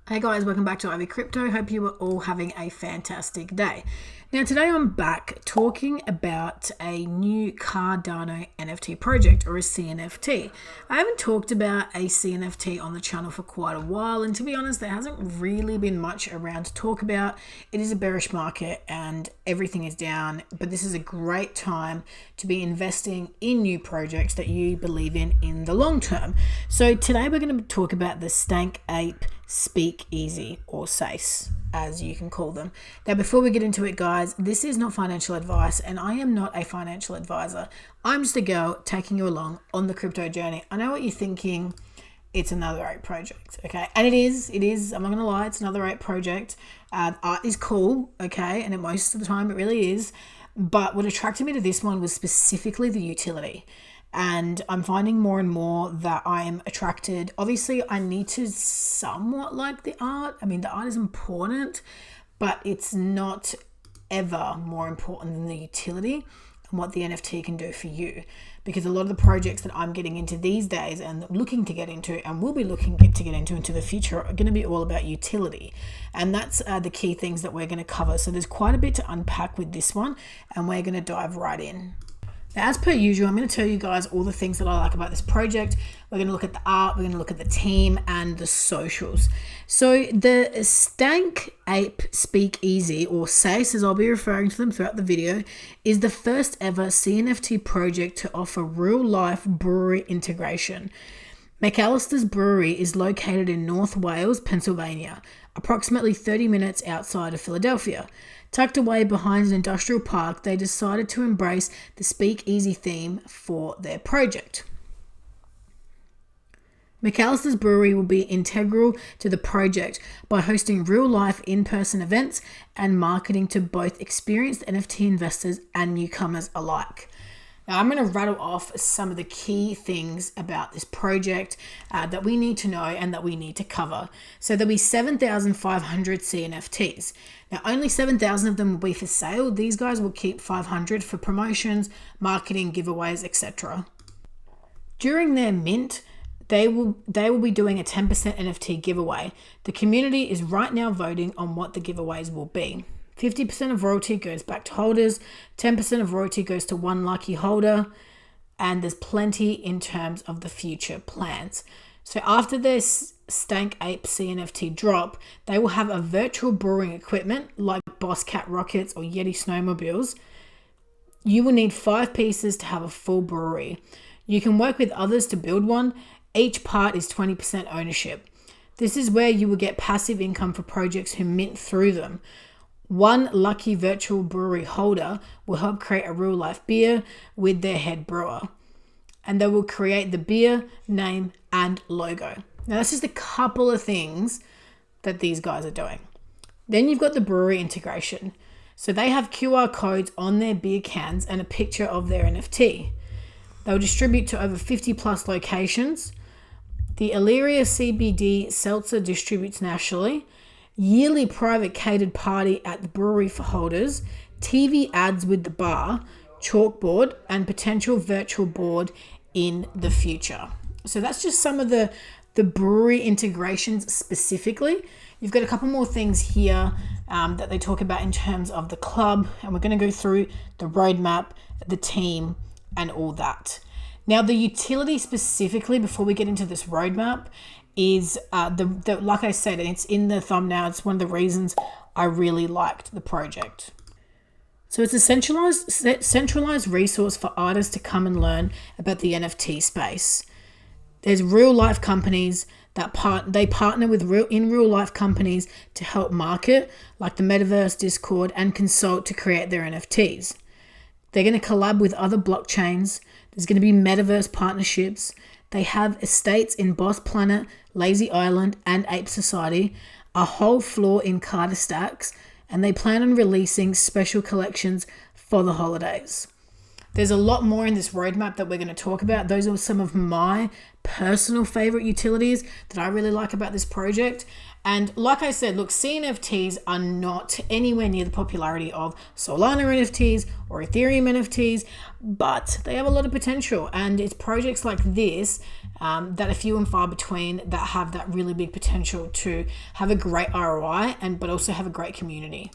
Hey guys, welcome back to Ivy Crypto. Hope you are all having a fantastic day. Now today I'm back talking about a new Cardano NFT project, or a CNFT. I haven't talked about a CNFT on the channel for quite a while, and to be honest, there hasn't really been much around to talk about. It is a bearish market and everything is down, but this is a great time to be investing in new projects that you believe in the long term. So today we're going to talk about the Stank Ape Speakeasy, or SACE, as you can call them. Now, before we get into it, guys, this is not financial advice, and I am not a financial advisor. I'm just a girl taking you along on the crypto journey. I know what you're thinking. It's another ape project, okay? And it is, I'm not gonna lie, it's another ape project. Art is cool, okay? And most of the time it really is. But what attracted me to this one was specifically the utility. And I'm finding more and more that I'm attracted. Obviously, I need to somewhat like the art. I mean, the art is important, but it's not ever more important than the utility and what the NFT can do for you. Because a lot of the projects that I'm getting into these days and looking to get into, and will be looking to get into the future, are going to be all about utility. And that's the key things that we're going to cover. So there's quite a bit to unpack with this one, and we're going to dive right in. Now, as per usual, I'm going to tell you guys all the things that I like about this project. We're going to look at the art, we're going to look at the team and the socials. So the Stank Ape Speakeasy, or SACE as I'll be referring to them throughout the video, is the first ever CNFT project to offer real-life brewery integration. McAllister's Brewery is located in North Wales, Pennsylvania, approximately 30 minutes outside of Philadelphia. Tucked away behind an industrial park, they decided to embrace the Speakeasy theme for their project. McAllister's Brewery will be integral to the project by hosting real-life in-person events and marketing to both experienced NFT investors and newcomers alike. Now, I'm going to rattle off some of the key things about this project that we need to know and that we need to cover. So there'll be 7,500 CNFTs. Now, only 7,000 of them will be for sale. These guys will keep 500 for promotions, marketing, giveaways, etc. During their mint, they will be doing a 10% NFT giveaway. The community is right now voting on what the giveaways will be. 50% of royalty goes back to holders, 10% of royalty goes to one lucky holder, and there's plenty in terms of the future plans. So after this Stank Ape CNFT drop, they will have a virtual brewing equipment like Boss Cat rockets or Yeti snowmobiles. You will need 5 pieces to have a full brewery. You can work with others to build one. Each part is 20% ownership. This is where you will get passive income for projects who mint through them. One lucky virtual brewery holder will help create a real-life beer with their head brewer. And they will create the beer, name, and logo. Now, that's just a couple of things that these guys are doing. Then you've got the brewery integration. So they have QR codes on their beer cans and a picture of their NFT. They'll distribute to over 50 plus locations. The Illyria CBD Seltzer distributes nationally. Yearly private catered party at the brewery for holders, TV ads with the bar, Chalkboard, and potential virtual board in the future. So that's just some of the brewery integrations specifically. You've got a couple more things here that they talk about in terms of the club, and we're going to go through the roadmap, the team, and all that. Now, the utility specifically, before we get into this roadmap, is like I said, and it's in the thumbnail, it's one of the reasons I really liked the project. So it's a centralized resource for artists to come and learn about the NFT space. There's real life companies that partner with real life companies to help market, like the Metaverse, Discord, and consult to create their NFTs. They're going to collab with other blockchains. There's going to be Metaverse partnerships. They have estates in Boss Planet, Lazy Island, and Ape Society, a whole floor in Carter Stacks, and they plan on releasing special collections for the holidays. There's a lot more in this roadmap that we're going to talk about. Those are some of my personal favorite utilities that I really like about this project. And like I said, look, CNFTs are not anywhere near the popularity of Solana NFTs or Ethereum NFTs, but they have a lot of potential. And it's projects like this that are few and far between that have that really big potential to have a great ROI but also have a great community.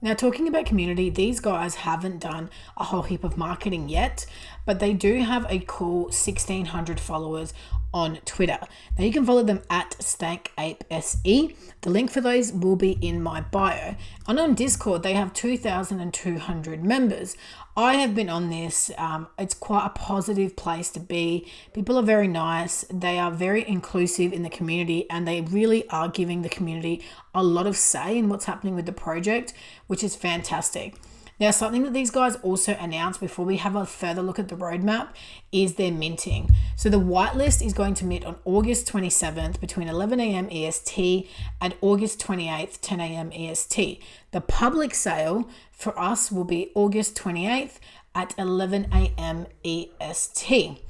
Now, talking about community, these guys haven't done a whole heap of marketing yet, but they do have a cool 1,600 followers on Twitter. Now, you can follow them at Stank Ape SE. The link for those will be in my bio. And on Discord, they have 2,200 members. I have been on this. It's quite a positive place to be. People are very nice. They are very inclusive in the community, and they really are giving the community a lot of say in what's happening with the project, which is fantastic. Now, something that these guys also announced before we have a further look at the roadmap is their minting. So the whitelist is going to mint on August 27th between 11 a.m. EST and August 28th, 10 a.m. EST. The public sale for us will be August 28th at 11 a.m. EST.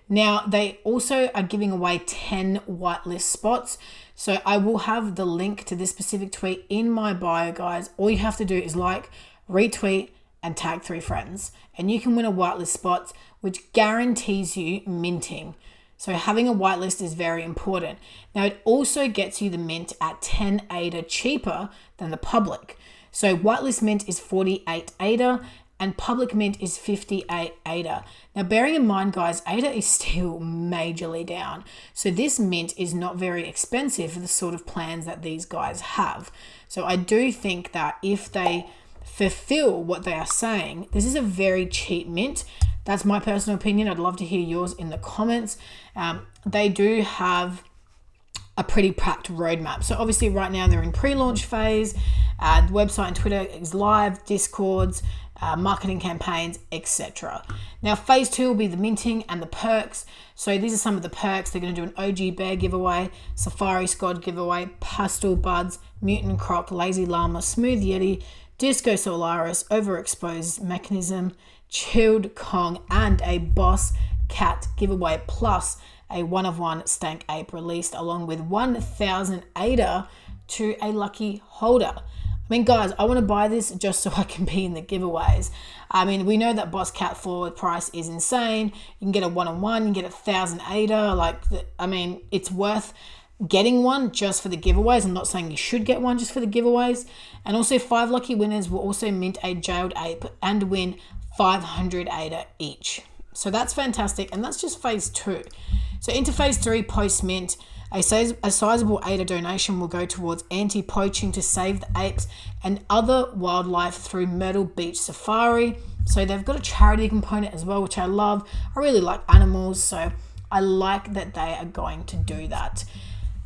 Now, they also are giving away 10 whitelist spots. So I will have the link to this specific tweet in my bio, guys. All you have to do is retweet and tag 3 friends, and you can win a whitelist spot, which guarantees you minting. So having a whitelist is very important. Now, it also gets you the mint at 10 ADA cheaper than the public. So whitelist mint is 48 ADA and public mint is 58 ADA. Now, bearing in mind, guys, ADA is still majorly down. So this mint is not very expensive for the sort of plans that these guys have. So I do think that if they fulfill what they are saying, this is a very cheap mint. That's my personal opinion. I'd love to hear yours in the comments. They do have a pretty packed roadmap. So obviously right now they're in pre-launch phase. The website and Twitter is live, Discords, marketing campaigns, etc. Now, phase 2 will be the minting and the perks. So these are some of the perks. They're going to do an OG Bear giveaway, Safari Squad giveaway, Pastel Buds, Mutant Croc, Lazy Llama, Smooth Yeti, Disco Solaris, Overexposed Mechanism, Chilled Kong, and a Boss Cat giveaway, plus a 1-of-1 Stank Ape released along with 1,000 ADA to a lucky holder. I mean, guys, I want to buy this just so I can be in the giveaways. I mean, we know that Boss Cat forward price is insane. You can get a 1-on-1, you can get 1,000 ADA. It's worth getting one just for the giveaways. I'm not saying you should get one just for the giveaways. And also 5 lucky winners will also mint a Jailed Ape and win 500 ADA each. So that's fantastic. And that's just phase 2. So into phase 3, post mint, a sizable ADA donation will go towards anti-poaching to save the apes and other wildlife through Myrtle Beach Safari. So they've got a charity component as well, which I love. I really like animals, so I like that they are going to do that.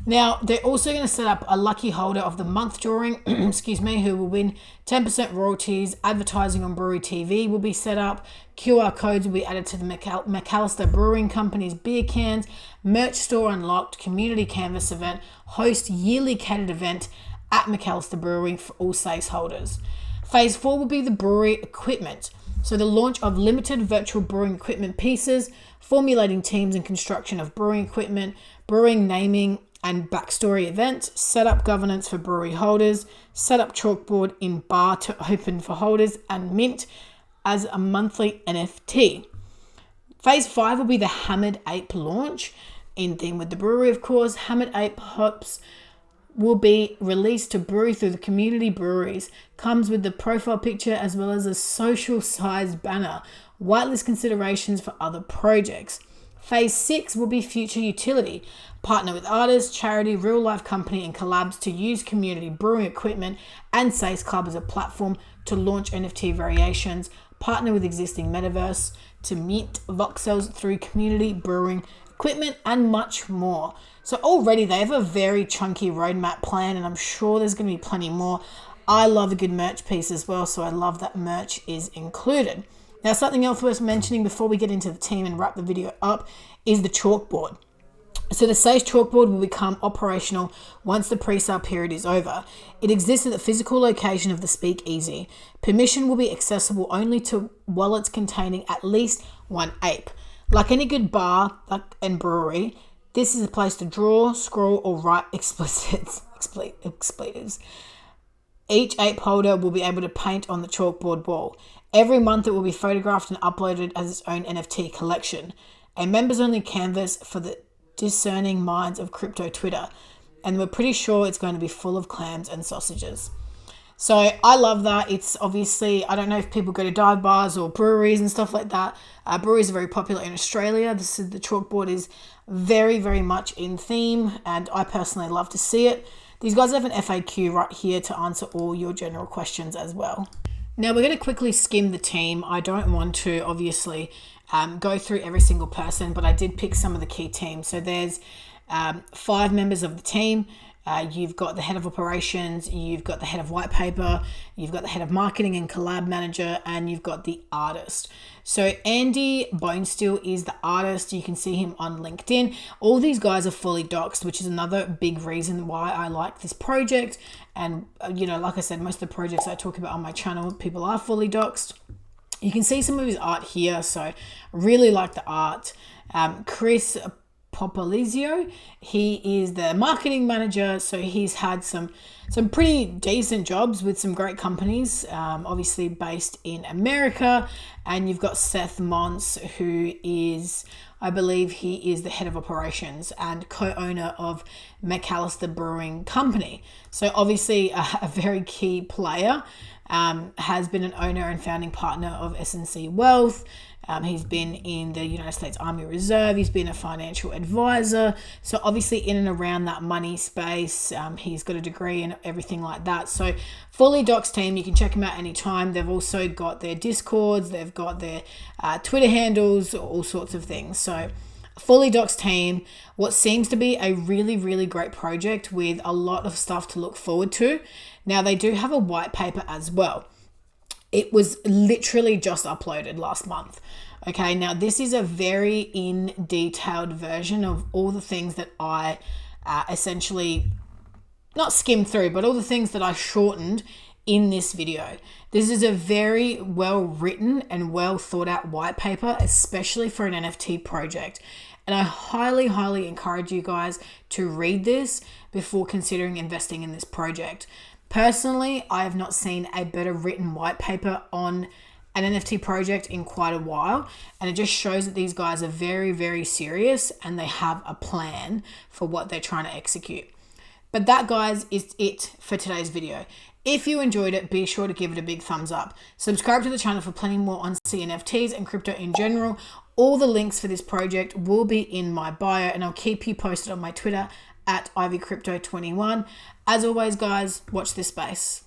Now, they're also going to set up a lucky holder of the month drawing, who will win 10% royalties. Advertising on Brewery TV will be set up. QR codes will be added to the McAllister Brewing Company's beer cans. Merch store unlocked. Community canvas event. Host yearly catered event at McAllister Brewing for all SACE holders. Phase 4 will be the brewery equipment. So the launch of limited virtual brewing equipment pieces, formulating teams and construction of brewing equipment, brewing naming and backstory event, set up governance for brewery holders, set up Chalkboard in bar to open for holders, and mint as a monthly NFT. Phase 5 will be the Hammered Ape launch, in theme with the brewery, of course. Hammered Ape hops will be released to brew through the community breweries. Comes with the profile picture as well as a social sized banner. Whitelist considerations for other projects. Phase 6 will be future utility. Partner with artists, charity, real life company and collabs to use community brewing equipment and SACE Club as a platform to launch NFT variations. Partner with existing metaverse to meet voxels through community brewing equipment and much more. So already they have a very chunky roadmap plan, and I'm sure there's going to be plenty more. I love a good merch piece as well, so I love that merch is included. Now, something else worth mentioning before we get into the team and wrap the video up is the Chalkboard. So the Sage Chalkboard will become operational once the pre-sale period is over. It exists at the physical location of the Speakeasy. Permission will be accessible only to wallets containing at least one ape. Like any good bar and brewery, this is a place to draw, scroll, or write expletives. Each ape holder will be able to paint on the chalkboard wall. Every month it will be photographed and uploaded as its own NFT collection. A members-only canvas for the discerning minds of crypto Twitter. And we're pretty sure it's going to be full of clams and sausages. So I love that. It's obviously, I don't know if people go to dive bars or breweries and stuff like that. Breweries are very popular in Australia. The chalkboard is very, very much in theme, and I personally love to see it. These guys have an FAQ right here to answer all your general questions as well. Now we're going to quickly skim the team. I don't want to obviously go through every single person, but I did pick some of the key teams. So there's 5 members of the team. You've got the head of operations, you've got the head of white paper, you've got the head of marketing and collab manager, and you've got the artist. So Andy Bonesteel is the artist. You can see him on LinkedIn. All these guys are fully doxed, which is another big reason why I like this project. And, you know, like I said, most of the projects I talk about on my channel, people are fully doxed. You can see some of his art here. So I really like the art. Chris Popolizio, he is the marketing manager, so he's had some pretty decent jobs with some great companies, obviously based in America. And you've got Seth Mons, who is, I believe he is the head of operations and co-owner of McAllister Brewing Company. So obviously a very key player, has been an owner and founding partner of SNC Wealth. He's been in the United States Army Reserve. He's been a financial advisor. So obviously in and around that money space, he's got a degree and everything like that. So fully doxed team, you can check them out anytime. They've also got their Discords, they've got their Twitter handles, all sorts of things. So fully doxed team, what seems to be a really, really great project with a lot of stuff to look forward to. Now they do have a white paper as well. It was literally just uploaded last month. Okay, now this is a very in detailed version of all the things that I essentially not skimmed through, but all the things that I shortened in this video. This is a very well written and well thought out white paper, especially for an NFT project. And I highly, highly encourage you guys to read this before considering investing in this project. Personally, I have not seen a better written white paper on an NFT project in quite a while. And it just shows that these guys are very, very serious and they have a plan for what they're trying to execute. But that, guys, is it for today's video. If you enjoyed it, be sure to give it a big thumbs up. Subscribe to the channel for plenty more on CNFTs and crypto in general. All the links for this project will be in my bio, and I'll keep you posted on my Twitter at IvyCrypto21. As always, guys, watch this space.